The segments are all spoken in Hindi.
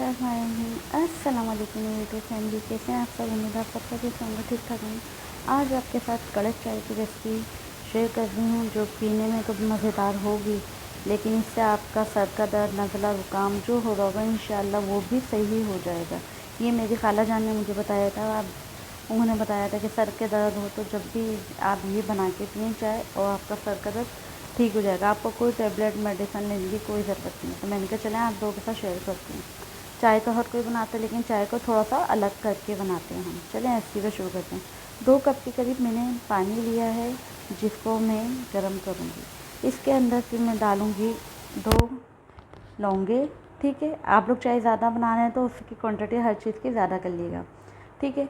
अस्सलामुअलैकुम यूट्यूब फैमिली, कैसे हैं आप सब। उम्मीद आप सबका भी होंगे ठीक ठाक हैं। आज आपके साथ कड़क चाय की रेसिपी शेयर कर रही हूँ, जो पीने में तो मज़ेदार होगी, लेकिन इससे आपका सर का दर्द, नज़ला, ज़ुकाम जो हो रहा होगा इंशाअल्लाह वो भी सही हो जाएगा। ये मेरी खाला जान ने मुझे बताया था। उन्होंने बताया था कि सर के दर्द हो तो जब भी आप ये बना के पिएँ चाय, और आपका सर का दर्द ठीक हो जाएगा। आपको कोई टैबलेट मेडिसिन लेने की कोई ज़रूरत नहीं। तो मैंने कहा चलें आप लोगों के साथ शेयर करती हूँ। चाय तो हर कोई बनाता है, लेकिन चाय को थोड़ा सा अलग करके बनाते हैं हम। चलें ऐसी को शुरू करते हैं। 2 कप के करीब मैंने पानी लिया है, जिसको मैं गर्म करूँगी। इसके अंदर फिर मैं डालूँगी 2 लौंगे। ठीक है, आप लोग चाय ज़्यादा बना रहे हैं तो उसकी क्वांटिटी हर चीज़ की ज़्यादा कर लीजिएगा। ठीक है,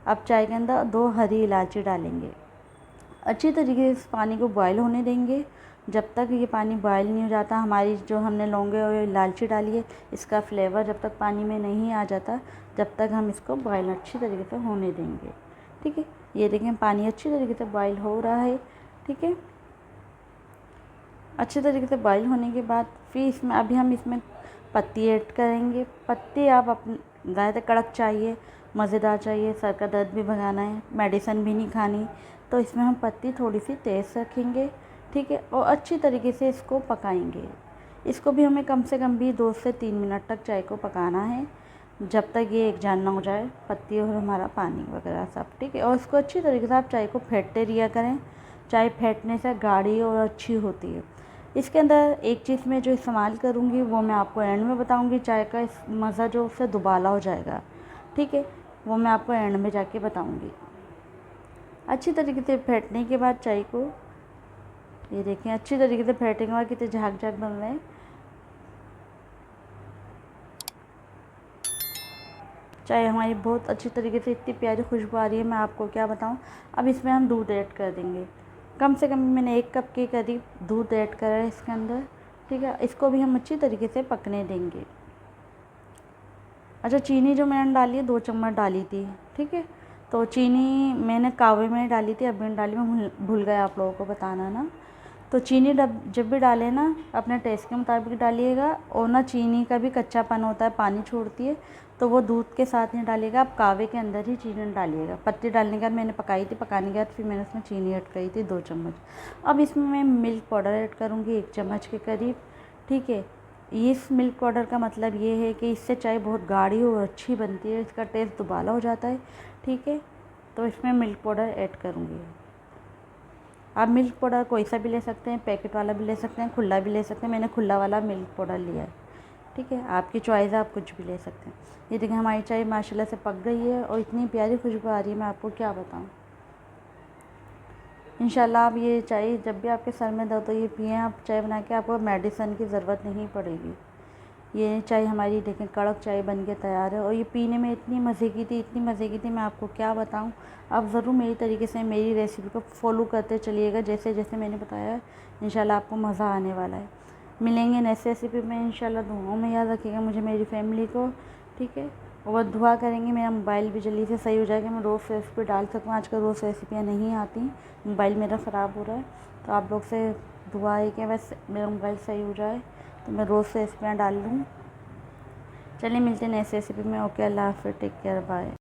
अब चाय के अंदर 2 हरी इलायची डालेंगे। अच्छी तरीके से इस पानी को बॉयल होने देंगे। जब तक ये पानी बॉयल नहीं हो जाता, हमारी जो हमने लौंगे और इलायची डाली है, इसका फ्लेवर जब तक पानी में नहीं आ जाता, जब तक हम इसको बॉयल अच्छी तरीके से होने देंगे। ठीक है, ये देखें पानी अच्छी तरीके से बॉयल हो रहा है। ठीक है, अच्छे तरीके से बॉयल होने के बाद फिर इसमें अभी हम इसमें पत्ती ऐड करेंगे। पत्ती आप अपने ज़्यादा कड़क चाहिए, मज़ेदार चाहिए, सर का दर्द भी भगाना है, मेडिसिन भी नहीं खानी, तो इसमें हम पत्ती थोड़ी सी तेज़ रखेंगे। ठीक है, और अच्छी तरीके से इसको पकाएंगे। इसको भी हमें कम से कम भी 2 से 3 मिनट तक चाय को पकाना है, जब तक ये एक जान ना हो जाए, पत्ती और हमारा पानी वगैरह सब। ठीक है, और इसको अच्छी तरीके से आप चाय को फेंटते रिया करें। चाय फेंटने से गाढ़ी और अच्छी होती है। इसके अंदर एक चीज़ मैं जो इस्तेमाल करूँगी वो मैं आपको एंड में बताऊँगी। चाय का इस मज़ा जो उससे दुबाला हो जाएगा। ठीक है, वो मैं आपको एंड में जाके बताऊँगी। अच्छी तरीके से फेंटने के बाद चाय को, ये देखें अच्छी तरीके से फेंटने के बाद कितने झाग झाग बन रहे हैं। चाय हमारी बहुत अच्छी तरीके से, इतनी प्यारी खुशबू आ रही है, मैं आपको क्या बताऊँ। अब इसमें हम दूध ऐड कर देंगे। कम से कम मैंने 1 कप के करीब दूध ऐड करा है इसके अंदर। ठीक है, इसको भी हम अच्छी तरीके से पकने देंगे। अच्छा, चीनी जो मैंने डाली है 2 चम्मच डाली थी। ठीक है, तो चीनी मैंने कावे में डाली थी, अब मैंने डाली, मैं भूल गया आप लोगों को बताना ना। तो चीनी जब भी डालें ना, अपने टेस्ट के मुताबिक डालिएगा। और ना चीनी का भी कच्चापन होता है, पानी छोड़ती है, तो वो दूध के साथ नहीं डालिएगा, आप कावे के अंदर ही चीनी डालिएगा। पत्ती डालने के बाद मैंने पकाई थी, पकाने के बाद फिर मैंने उसमें चीनी ऐड करी थी 2 चम्मच। अब इसमें मैं मिल्क पाउडर ऐड करूँगी 1 चम्मच के करीब। ठीक है, इस मिल्क पाउडर का मतलब ये है कि इससे चाय बहुत गाढ़ी और अच्छी बनती है, इसका टेस्ट दुबाला हो जाता है। ठीक है, तो इसमें मिल्क पाउडर ऐड करूँगी। आप मिल्क पाउडर कोई सा भी ले सकते हैं, पैकेट वाला भी ले सकते हैं, खुला भी ले सकते हैं। मैंने खुला वाला मिल्क पाउडर लिया है। ठीक है, आपकी चॉइस है, आप कुछ भी ले सकते हैं। ये देखिए हमारी चाय माशाल्लाह से पक गई है और इतनी प्यारी खुशबू आ रही है, मैं आपको क्या बताऊँ। इंशाल्लाह आप ये चाय जब भी आपके सर में दर्द हो, ये पिएँ आप चाय बना के, आपको मेडिसिन की ज़रूरत नहीं पड़ेगी। ये चाय हमारी देखें कड़क चाय बन के तैयार है, और ये पीने में इतनी मज़े की थी, इतनी मज़े की थी, मैं आपको क्या बताऊँ। आप ज़रूर मेरी तरीके से मेरी रेसिपी को फॉलो करते चलिएगा, जैसे जैसे मैंने बताया है। इंशाल्लाह आपको मज़ा आने वाला है। मिलेंगे नेक्स्ट रेसिपी में इंशाल्लाह। दुआओं में याद रखिएगा मुझे, मेरी फैमिली को। ठीक है, और दुआ करेंगे मेरा मोबाइल भी जल्दी से सही हो जाएगा, मैं रोज़ रेसिपी डाल सकूँ। आजकल रोज़ रेसिपियाँ नहीं आती, मोबाइल मेरा ख़राब हो रहा है, तो आप लोग से दुआ है कि बस मेरा मोबाइल सही हो जाए, तो मैं रोज़ रेसिपियाँ डाल लूँ। चलिए मिलते हैं नेक्स्ट रेसिपी में। ओके, अल्लाह हाफ़िज़, टेक केयर, बाय।